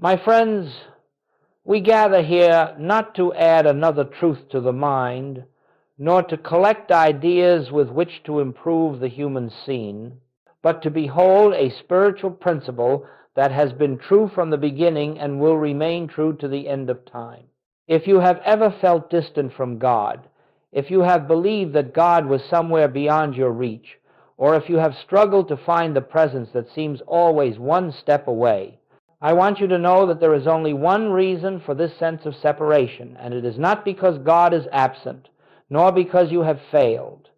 My friends, we gather here not to add another truth to the mind, nor to collect ideas with which to improve the human scene, but to behold a spiritual principle that has been true from the beginning and will remain true to the end of time. If you have ever felt distant from God, if you have believed that God was somewhere beyond your reach, or if you have struggled to find the presence that seems always one step away, I want you to know that there is only one reason for this sense of separation, and it is not because God is absent, nor because you have failed,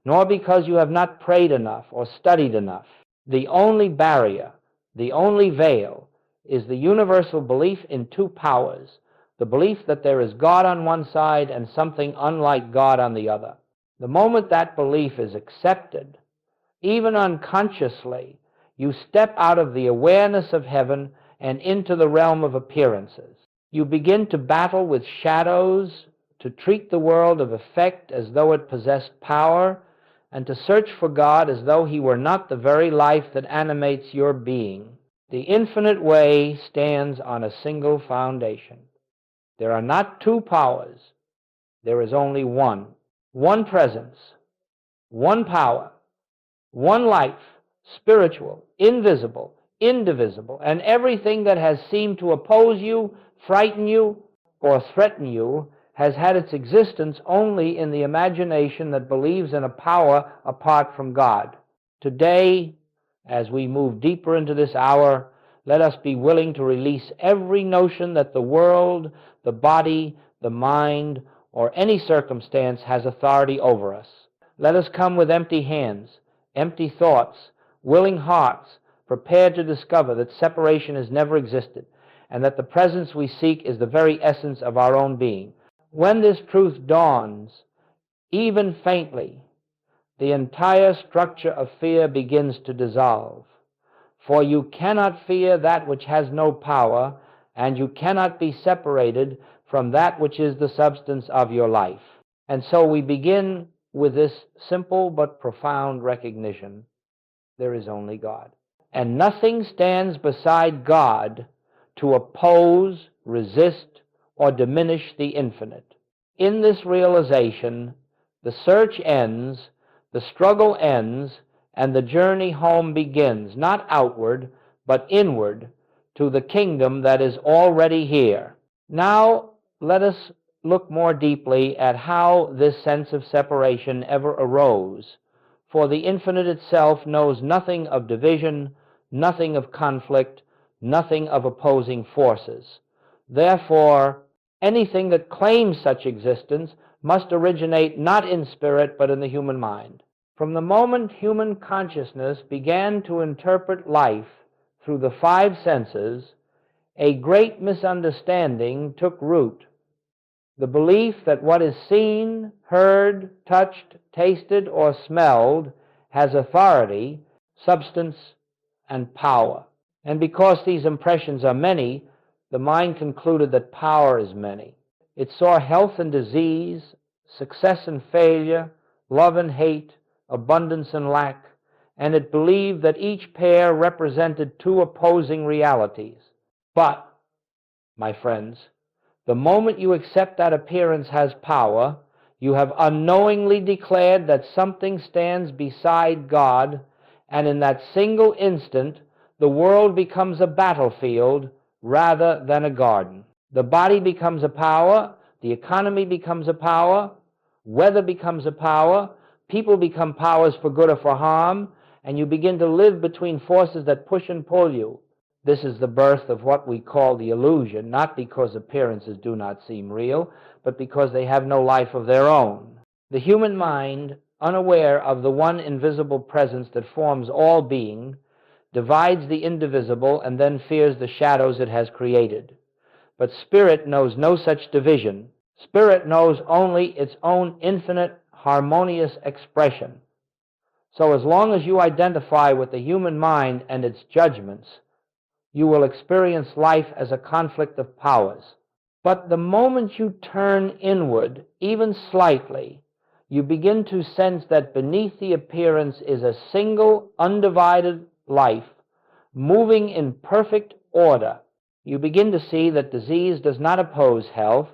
nor because you have not prayed enough or studied enough. The only barrier, the only veil, is the universal belief in two powers, the belief that there is God on one side and something unlike God on the other. The moment that belief is accepted, even unconsciously, you step out of the awareness of heaven and into the realm of appearances. You begin to battle with shadows, to treat the world of effect as though it possessed power, and to search for God as though he were not the very life that animates your being. The infinite way stands on a single foundation. There are not two powers. There is only one. One presence, one power, one life, spiritual, invisible, indivisible, and everything that has seemed to oppose you, frighten you, or threaten you has had its existence only in the imagination that believes in a power apart from God. Today, as we move deeper into this hour, let us be willing to release every notion that the world, the body, the mind, or any circumstance has authority over us. Let us come with empty hands, empty thoughts, willing hearts, prepared to discover that separation has never existed, and that the presence we seek is the very essence of our own being. When this truth dawns, even faintly, the entire structure of fear begins to dissolve. For you cannot fear that which has no power, and you cannot be separated from that which is the substance of your life. And so we begin with this simple but profound recognition: there is only God. And nothing stands beside God to oppose, resist, or diminish the infinite. In this realization, the search ends, the struggle ends, and the journey home begins, not outward, but inward, to the kingdom that is already here. Now, let us look more deeply at how this sense of separation ever arose, for the infinite itself knows nothing of division, nothing of conflict, nothing of opposing forces. Therefore, anything that claims such existence must originate not in spirit, but in the human mind. From the moment human consciousness began to interpret life through the five senses, a great misunderstanding took root. The belief that what is seen, heard, touched, tasted, or smelled has authority, substance, and power. And because these impressions are many, the mind concluded that power is many. It saw health and disease, success and failure, love and hate, abundance and lack, and it believed that each pair represented two opposing realities. But, my friends, the moment you accept that appearance has power, you have unknowingly declared that something stands beside God, and in that single instant, the world becomes a battlefield rather than a garden. The body becomes a power, the economy becomes a power, weather becomes a power, people become powers for good or for harm, and you begin to live between forces that push and pull you. This is the birth of what we call the illusion, not because appearances do not seem real, but because they have no life of their own. The human mind, unaware of the one invisible presence that forms all being, divides the indivisible and then fears the shadows it has created. But spirit knows no such division. Spirit knows only its own infinite, harmonious expression. So as long as you identify with the human mind and its judgments, you will experience life as a conflict of powers. But the moment you turn inward, even slightly, you begin to sense that beneath the appearance is a single, undivided life, moving in perfect order, You begin to see that disease does not oppose health,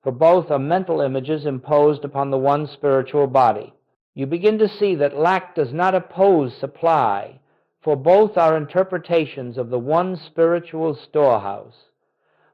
for both are mental images imposed upon the one spiritual body. You begin to see that lack does not oppose supply, for both are interpretations of the one spiritual storehouse.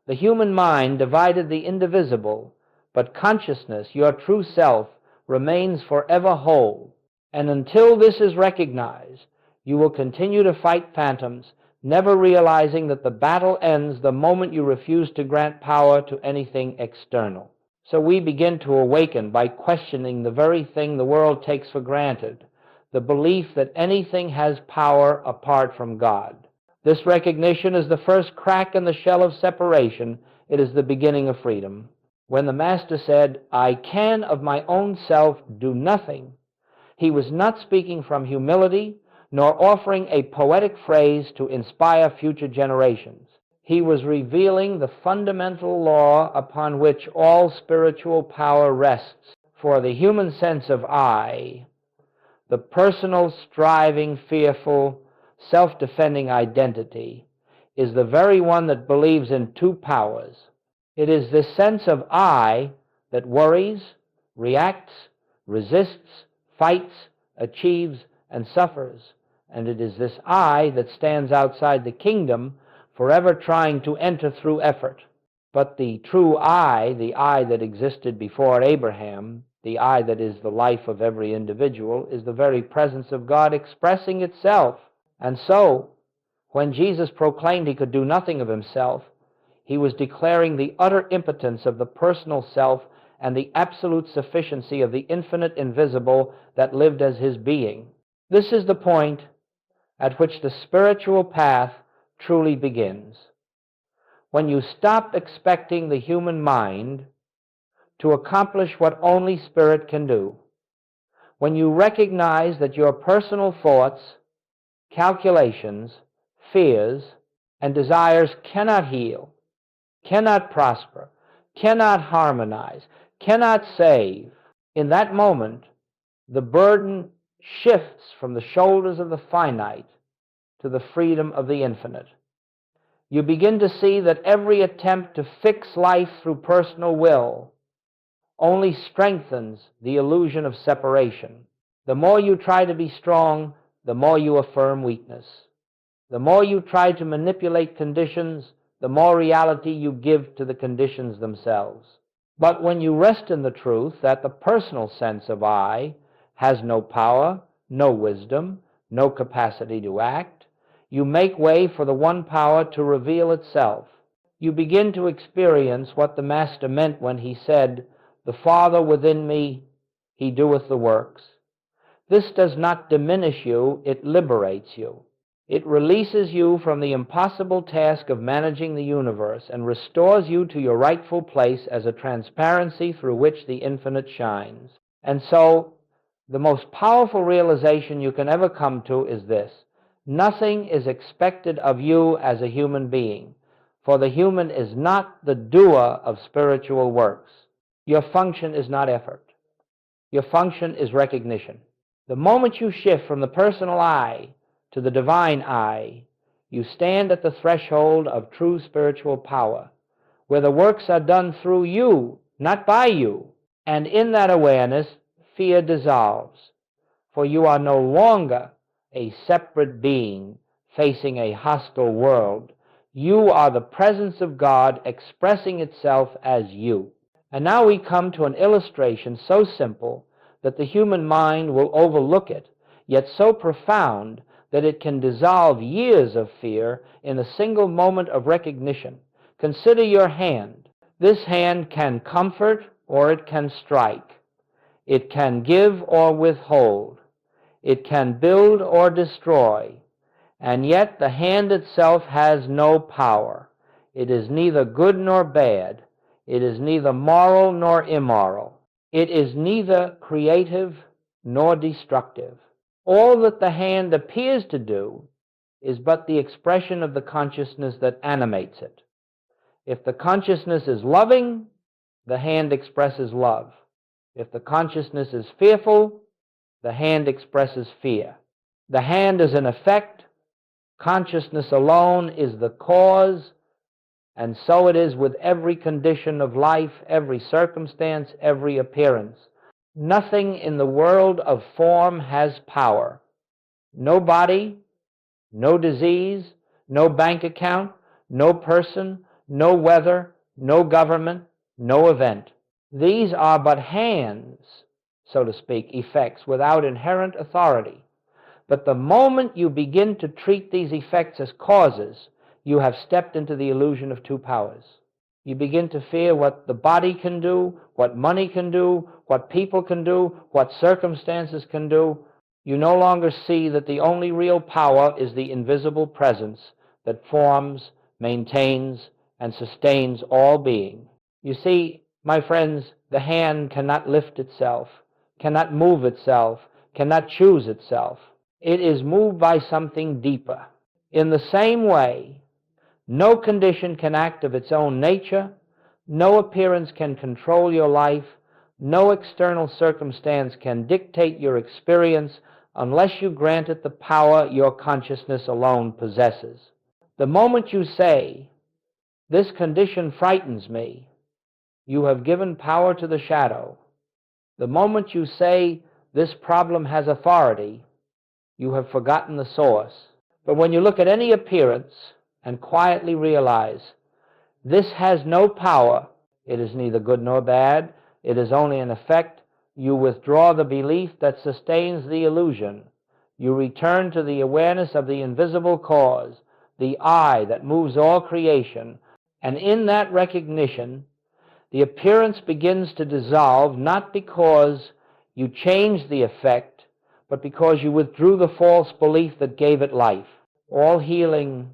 The human mind divided the indivisible, but consciousness, your true self, remains forever whole. And until this is recognized, you will continue to fight phantoms, never realizing that the battle ends the moment you refuse to grant power to anything external. So we begin to awaken by questioning the very thing the world takes for granted, the belief that anything has power apart from God. This recognition is the first crack in the shell of separation. It is the beginning of freedom. When the Master said, "I can of my own self do nothing," he was not speaking from humility, nor offering a poetic phrase to inspire future generations. He was revealing the fundamental law upon which all spiritual power rests. For the human sense of I, the personal, striving, fearful, self-defending identity, is the very one that believes in two powers. It is this sense of I that worries, reacts, resists, fights, achieves, and suffers. And it is this I that stands outside the kingdom, forever trying to enter through effort. But the true I, the I that existed before Abraham, the I that is the life of every individual, is the very presence of God expressing itself. And so, when Jesus proclaimed he could do nothing of himself, he was declaring the utter impotence of the personal self and the absolute sufficiency of the infinite invisible that lived as his being. This is the point at which the spiritual path truly begins. When you stop expecting the human mind to accomplish what only spirit can do, when you recognize that your personal thoughts, calculations, fears, and desires cannot heal, cannot prosper, cannot harmonize, cannot save, in that moment, the burden shifts from the shoulders of the finite to the freedom of the infinite. You begin to see that every attempt to fix life through personal will only strengthens the illusion of separation. The more you try to be strong, the more you affirm weakness. The more you try to manipulate conditions, the more reality you give to the conditions themselves. But when you rest in the truth that the personal sense of I has no power, no wisdom, no capacity to act, you make way for the one power to reveal itself. You begin to experience what the Master meant when he said, "The Father within me, he doeth the works." This does not diminish you, it liberates you. It releases you from the impossible task of managing the universe and restores you to your rightful place as a transparency through which the infinite shines. And so, the most powerful realization you can ever come to is this: nothing is expected of you as a human being, for the human is not the doer of spiritual works. Your function is not effort. Your function is recognition. The moment you shift from the personal I to the divine I, you stand at the threshold of true spiritual power, where the works are done through you, not by you. And in that awareness, fear dissolves, for you are no longer a separate being facing a hostile world. You are the presence of God expressing itself as you. And now we come to an illustration so simple that the human mind will overlook it, yet so profound that it can dissolve years of fear in a single moment of recognition. Consider your hand. This hand can comfort or it can strike. It can give or withhold. It can build or destroy. And yet the hand itself has no power. It is neither good nor bad. It is neither moral nor immoral. It is neither creative nor destructive. All that the hand appears to do is but the expression of the consciousness that animates it. If the consciousness is loving, the hand expresses love. If the consciousness is fearful, the hand expresses fear. The hand is an effect. Consciousness alone is the cause. And so it is with every condition of life, every circumstance, every appearance. Nothing in the world of form has power. No body, no disease, no bank account, no person, no weather, no government, no event. These are but hands, so to speak, effects without inherent authority. But the moment you begin to treat these effects as causes, you have stepped into the illusion of two powers. You begin to fear what the body can do, what money can do, what people can do, what circumstances can do. You no longer see that the only real power is the invisible presence that forms, maintains, and sustains all being. You see, my friends, the hand cannot lift itself, cannot move itself, cannot choose itself. It is moved by something deeper. In the same way, no condition can act of its own nature, no appearance can control your life, no external circumstance can dictate your experience unless you grant it the power your consciousness alone possesses. The moment you say, "This condition frightens me," you have given power to the shadow. The moment you say, "This problem has authority," you have forgotten the source. But when you look at any appearance and quietly realize, this has no power, it is neither good nor bad, it is only an effect, you withdraw the belief that sustains the illusion. You return to the awareness of the invisible cause, the I that moves all creation, and in that recognition, the appearance begins to dissolve, not because you changed the effect, but because you withdrew the false belief that gave it life. All healing,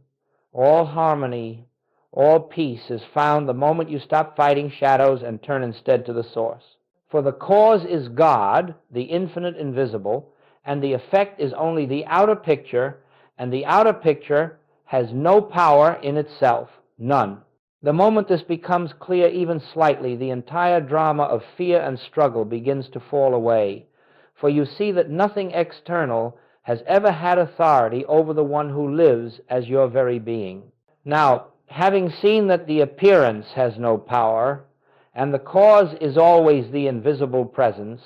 all harmony, all peace is found the moment you stop fighting shadows and turn instead to the source. For the cause is God, the infinite invisible, and the effect is only the outer picture, and the outer picture has no power in itself, none. The moment this becomes clear even slightly, the entire drama of fear and struggle begins to fall away, for you see that nothing external has ever had authority over the one who lives as your very being. Now, having seen that the appearance has no power, and the cause is always the invisible presence,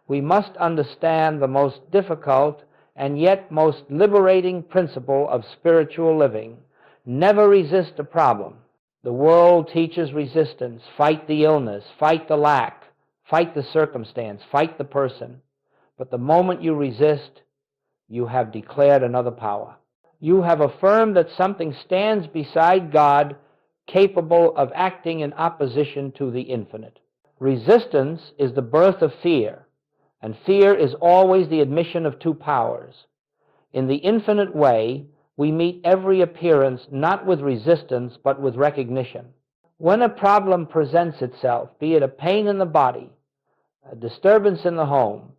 we must understand the most difficult and yet most liberating principle of spiritual living. Never resist a problem. The world teaches resistance. Fight the illness, fight the lack, fight the circumstance, fight the person. But the moment you resist, you have declared another power. You have affirmed that something stands beside God, capable of acting in opposition to the infinite. Resistance is the birth of fear, and fear is always the admission of two powers. In the infinite way, we meet every appearance not with resistance, but with recognition. When a problem presents itself, be it a pain in the body, a disturbance in the home,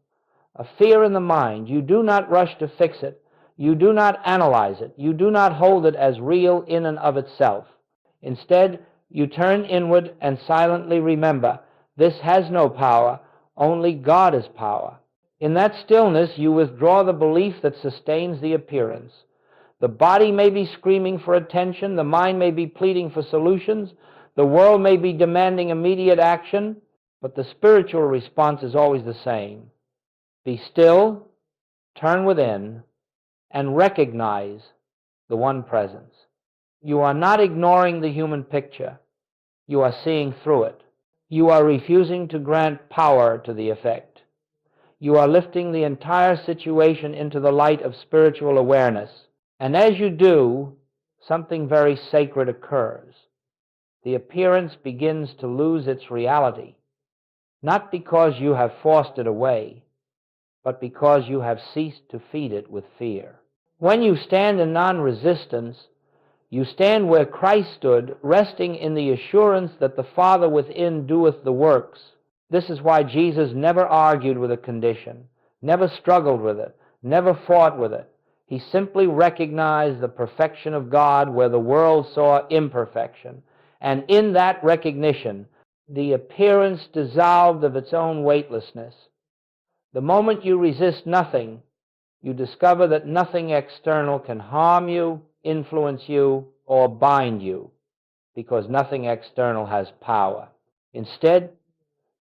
a fear in the mind, you do not rush to fix it. You do not analyze it. You do not hold it as real in and of itself. Instead, you turn inward and silently remember, this has no power, only God is power. In that stillness, you withdraw the belief that sustains the appearance. The body may be screaming for attention, the mind may be pleading for solutions, the world may be demanding immediate action, but the spiritual response is always the same. Be still, turn within, and recognize the one presence. You are not ignoring the human picture. You are seeing through it. You are refusing to grant power to the effect. You are lifting the entire situation into the light of spiritual awareness. And as you do, something very sacred occurs. The appearance begins to lose its reality, not because you have forced it away, but because you have ceased to feed it with fear. When you stand in non-resistance, you stand where Christ stood, resting in the assurance that the Father within doeth the works. This is why Jesus never argued with a condition, never struggled with it, never fought with it. He simply recognized the perfection of God where the world saw imperfection. And in that recognition, the appearance dissolved of its own weightlessness. The moment you resist nothing, you discover that nothing external can harm you, influence you, or bind you, because nothing external has power. Instead,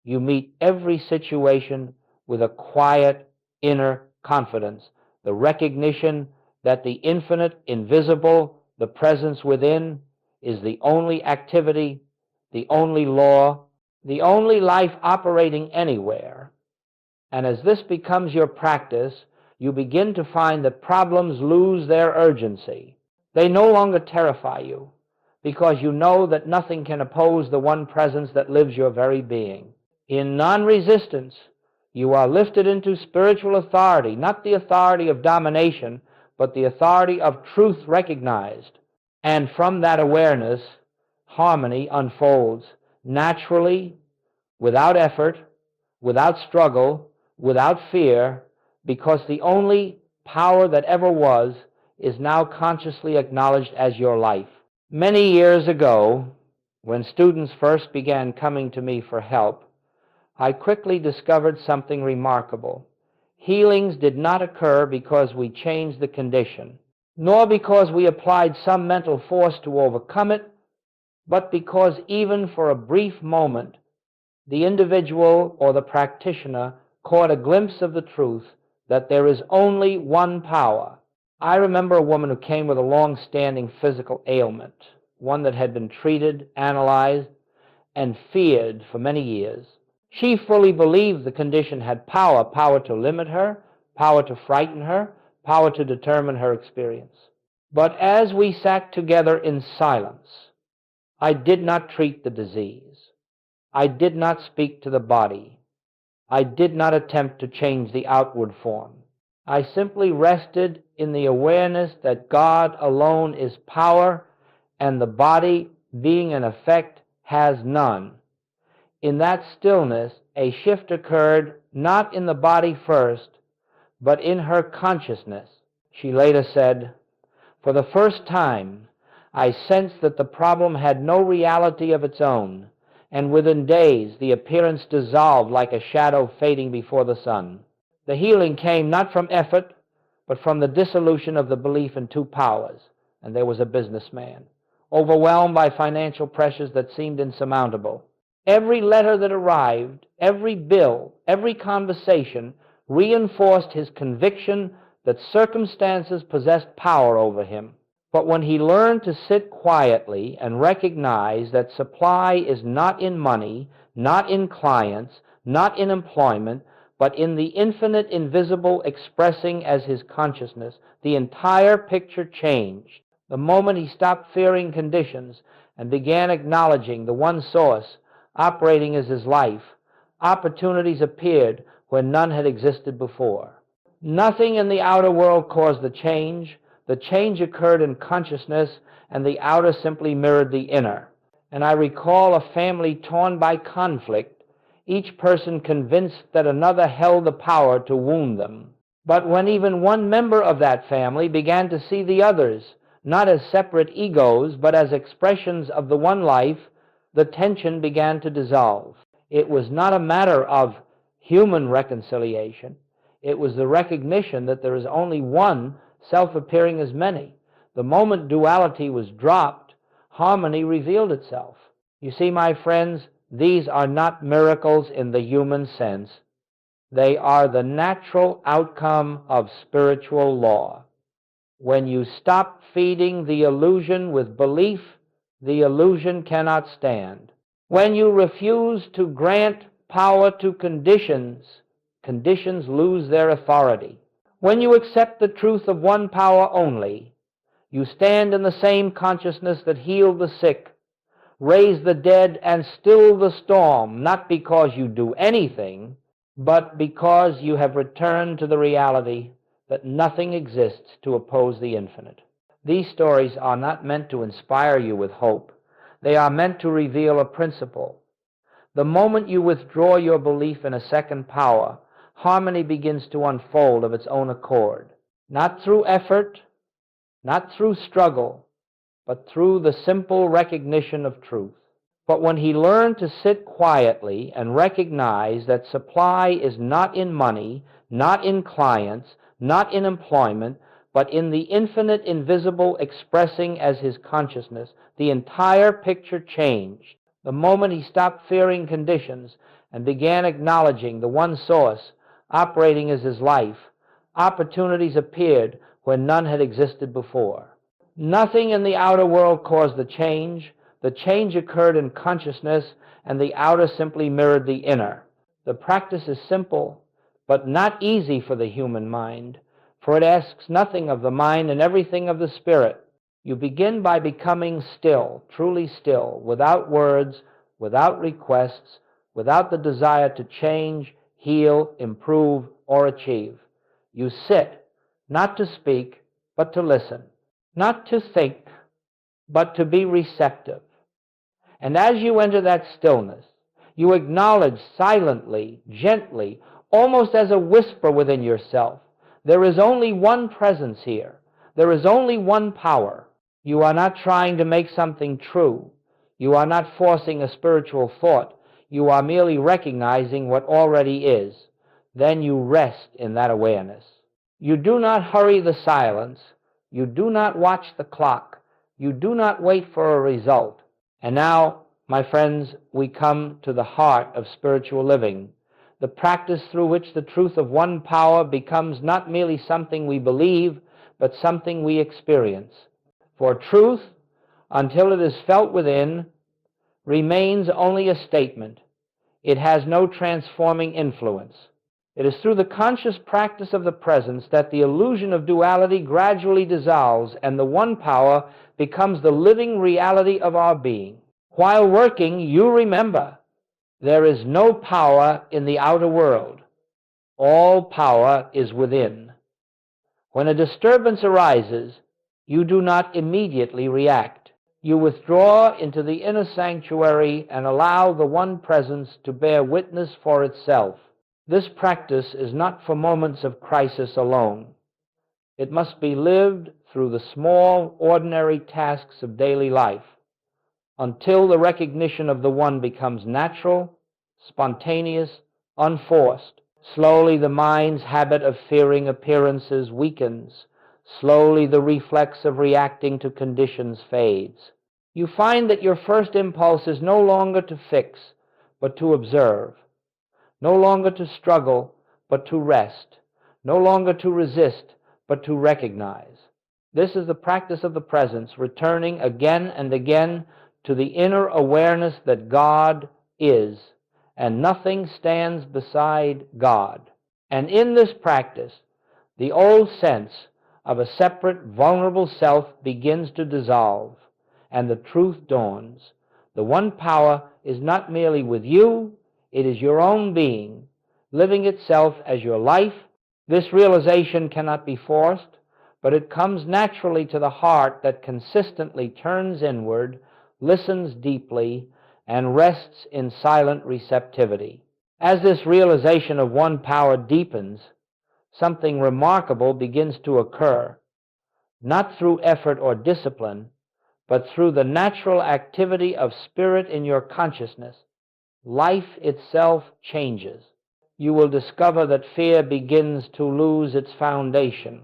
you meet every situation with a quiet inner confidence, the recognition that the infinite, invisible, the presence within, is the only activity, the only law, the only life operating anywhere. And as this becomes your practice, you begin to find that problems lose their urgency. They no longer terrify you, because you know that nothing can oppose the one presence that lives your very being. In non-resistance, you are lifted into spiritual authority, not the authority of domination, but the authority of truth recognized. And from that awareness, harmony unfolds naturally, without effort, without struggle, without fear, because the only power that ever was is now consciously acknowledged as your life. Many years ago, when students first began coming to me for help, I quickly discovered something remarkable. Healings did not occur because we changed the condition, nor because we applied some mental force to overcome it, but because even for a brief moment, the individual or the practitioner caught a glimpse of the truth that there is only one power. I remember a woman who came with a long-standing physical ailment, one that had been treated, analyzed, and feared for many years. She fully believed the condition had power, power to limit her, power to frighten her, power to determine her experience. But as we sat together in silence, I did not treat the disease. I did not speak to the body. I did not attempt to change the outward form. I simply rested in the awareness that God alone is power, and the body, being an effect, has none. In that stillness, a shift occurred, not in the body first, but in her consciousness. She later said, "For the first time, I sensed that the problem had no reality of its own, and within days the appearance dissolved like a shadow fading before the sun." The healing came not from effort, but from the dissolution of the belief in two powers. And there was a businessman, overwhelmed by financial pressures that seemed insurmountable. Every letter that arrived, every bill, every conversation reinforced his conviction that circumstances possessed power over him. But when he learned to sit quietly and recognize that supply is not in money, not in clients, not in employment, but in the infinite invisible expressing as his consciousness, the entire picture changed. The moment he stopped fearing conditions and began acknowledging the one source operating as his life, opportunities appeared where none had existed before. Nothing in the outer world caused the change. The change occurred in consciousness, and the outer simply mirrored the inner. And I recall a family torn by conflict, each person convinced that another held the power to wound them. But when even one member of that family began to see the others, not as separate egos, but as expressions of the one life, the tension began to dissolve. It was not a matter of human reconciliation. It was the recognition that there is only one self-appearing as many. The moment duality was dropped, harmony revealed itself. You see, my friends, these are not miracles in the human sense. They are the natural outcome of spiritual law. When you stop feeding the illusion with belief, the illusion cannot stand. When you refuse to grant power to conditions, conditions lose their authority. When you accept the truth of one power only, you stand in the same consciousness that healed the sick, raised the dead, and stilled the storm, not because you do anything, but because you have returned to the reality that nothing exists to oppose the infinite. These stories are not meant to inspire you with hope. They are meant to reveal a principle. The moment you withdraw your belief in a second power, harmony begins to unfold of its own accord, not through effort, not through struggle, but through the simple recognition of truth. But when he learned to sit quietly and recognize that supply is not in money, not in clients, not in employment, but in the infinite invisible expressing as his consciousness, the entire picture changed. The moment he stopped fearing conditions and began acknowledging the one source operating as his life, opportunities appeared where none had existed before. Nothing in the outer world caused the change. The change occurred in consciousness, and the outer simply mirrored the inner. The practice is simple, but not easy for the human mind, for it asks nothing of the mind and everything of the spirit. You begin by becoming still, truly still, without words, without requests, without the desire to change, heal, improve, or achieve. You sit, not to speak, but to listen, not to think, but to be receptive. And as you enter that stillness, you acknowledge silently, gently, almost as a whisper within yourself, there is only one presence here. There is only one power. You are not trying to make something true. You are not forcing a spiritual thought. You are merely recognizing what already is. Then you rest in that awareness. You do not hurry the silence. You do not watch the clock. You do not wait for a result. And now, my friends, we come to the heart of spiritual living, the practice through which the truth of one power becomes not merely something we believe, but something we experience. For truth, until it is felt within, remains only a statement. It has no transforming influence. It is through the conscious practice of the presence that the illusion of duality gradually dissolves and the one power becomes the living reality of our being. While working, you remember, there is no power in the outer world. All power is within. When a disturbance arises, you do not immediately react. You withdraw into the inner sanctuary and allow the one presence to bear witness for itself. This practice is not for moments of crisis alone. It must be lived through the small, ordinary tasks of daily life, until the recognition of the one becomes natural, spontaneous, unforced. Slowly the mind's habit of fearing appearances weakens. Slowly the reflex of reacting to conditions fades. You find that your first impulse is no longer to fix, but to observe. No longer to struggle, but to rest. No longer to resist, but to recognize. This is the practice of the presence, returning again and again to the inner awareness that God is, and nothing stands beside God. And in this practice, the old sense of a separate, vulnerable self begins to dissolve, and the truth dawns. The one power is not merely with you, it is your own being, living itself as your life. This realization cannot be forced, but it comes naturally to the heart that consistently turns inward, listens deeply, and rests in silent receptivity. As this realization of one power deepens, something remarkable begins to occur, not through effort or discipline, but through the natural activity of spirit in your consciousness. Life itself changes. You will discover that fear begins to lose its foundation,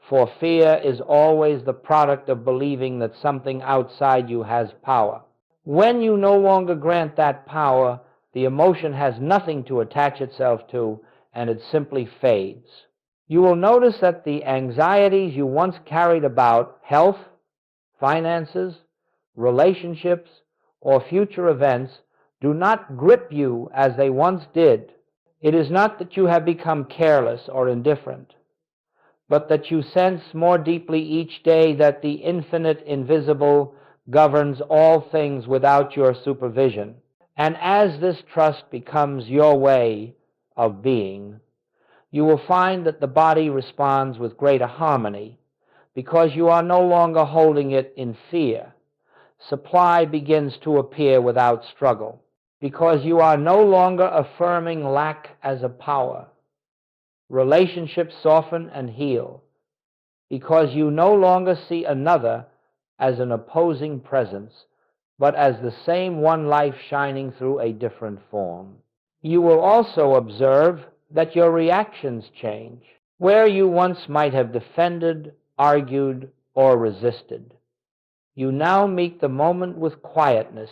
for fear is always the product of believing that something outside you has power. When you no longer grant that power, the emotion has nothing to attach itself to, and it simply fades. You will notice that the anxieties you once carried about health, finances, relationships, or future events do not grip you as they once did. It is not that you have become careless or indifferent, but that you sense more deeply each day that the infinite invisible governs all things without your supervision. And as this trust becomes your way of being, you will find that the body responds with greater harmony, because you are no longer holding it in fear. Supply begins to appear without struggle, because you are no longer affirming lack as a power. Relationships soften and heal, because you no longer see another as an opposing presence, but as the same one life shining through a different form. You will also observe that your reactions change. Where you once might have defended argued, or resisted. You now meet the moment with quietness,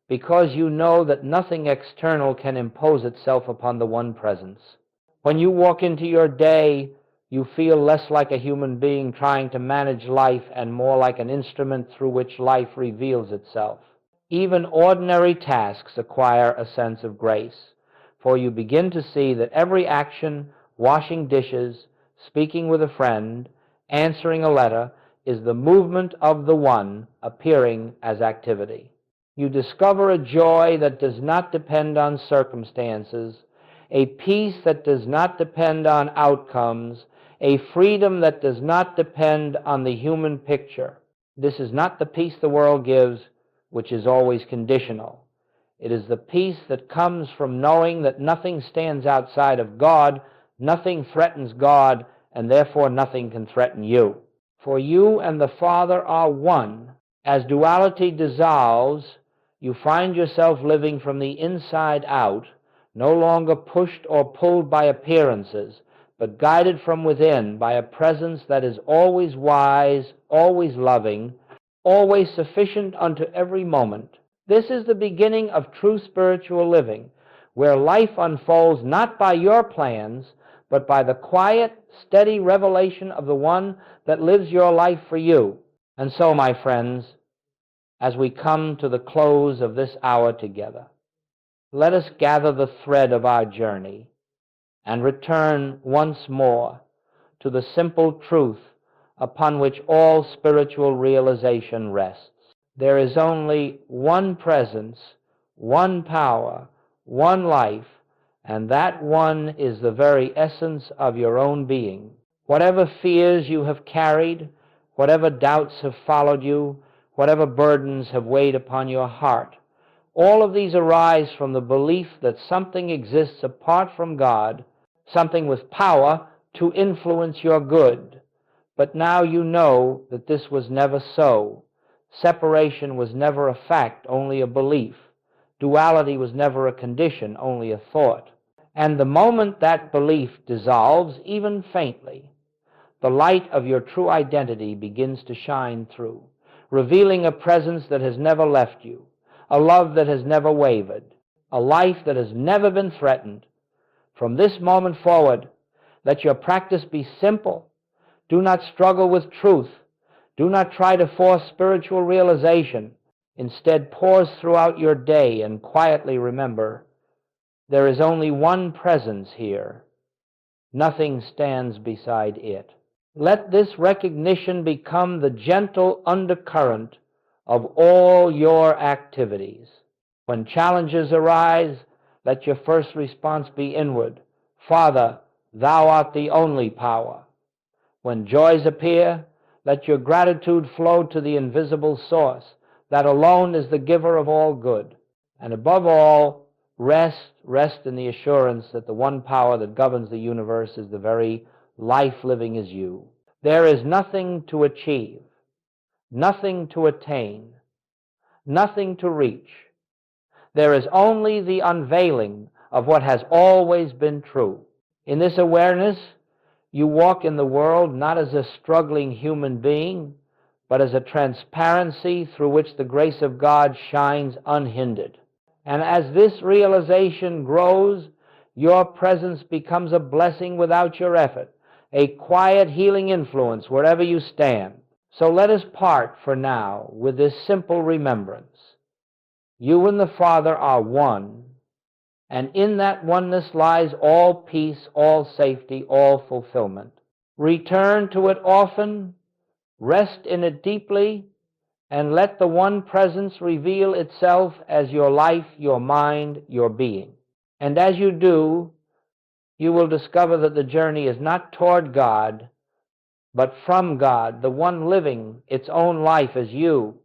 because you know that nothing external can impose itself upon the one presence. When you walk into your day, you feel less like a human being trying to manage life and more like an instrument through which life reveals itself. Even ordinary tasks acquire a sense of grace, for you begin to see that every action, washing dishes, speaking with a friend, answering a letter, is the movement of the one appearing as activity. You discover a joy that does not depend on circumstances, a peace that does not depend on outcomes, a freedom that does not depend on the human picture. This is not the peace the world gives, which is always conditional. It is the peace that comes from knowing that nothing stands outside of God, nothing threatens God, and therefore nothing can threaten you. For you and the Father are one. As duality dissolves, you find yourself living from the inside out, no longer pushed or pulled by appearances, but guided from within by a presence that is always wise, always loving, always sufficient unto every moment. This is the beginning of true spiritual living, where life unfolds not by your plans, but by the quiet, steady revelation of the one that lives your life for you. And so, my friends, as we come to the close of this hour together, let us gather the thread of our journey and return once more to the simple truth upon which all spiritual realization rests. There is only one presence, one power, one life, and that one is the very essence of your own being. Whatever fears you have carried, whatever doubts have followed you, whatever burdens have weighed upon your heart, all of these arise from the belief that something exists apart from God, something with power to influence your good. But now you know that this was never so. Separation was never a fact, only a belief. Duality was never a condition, only a thought. And the moment that belief dissolves, even faintly, the light of your true identity begins to shine through, revealing a presence that has never left you, a love that has never wavered, a life that has never been threatened. From this moment forward, let your practice be simple. Do not struggle with truth. Do not try to force spiritual realization. Instead, pause throughout your day and quietly remember, there is only one presence here. Nothing stands beside it. Let this recognition become the gentle undercurrent of all your activities. When challenges arise, let your first response be inward. Father, thou art the only power. When joys appear, let your gratitude flow to the invisible source, that alone is the giver of all good. And above all, rest in the assurance that the one power that governs the universe is the very life living as you. There is nothing to achieve, nothing to attain, nothing to reach. There is only the unveiling of what has always been true. In this awareness, you walk in the world not as a struggling human being, but as a transparency through which the grace of God shines unhindered. And as this realization grows, your presence becomes a blessing without your effort, a quiet healing influence wherever you stand. So let us part for now with this simple remembrance. You and the Father are one, and in that oneness lies all peace, all safety, all fulfillment. Return to it often, rest in it deeply, and let the one presence reveal itself as your life, your mind, your being. And as you do, you will discover that the journey is not toward God, but from God, the one living its own life as you,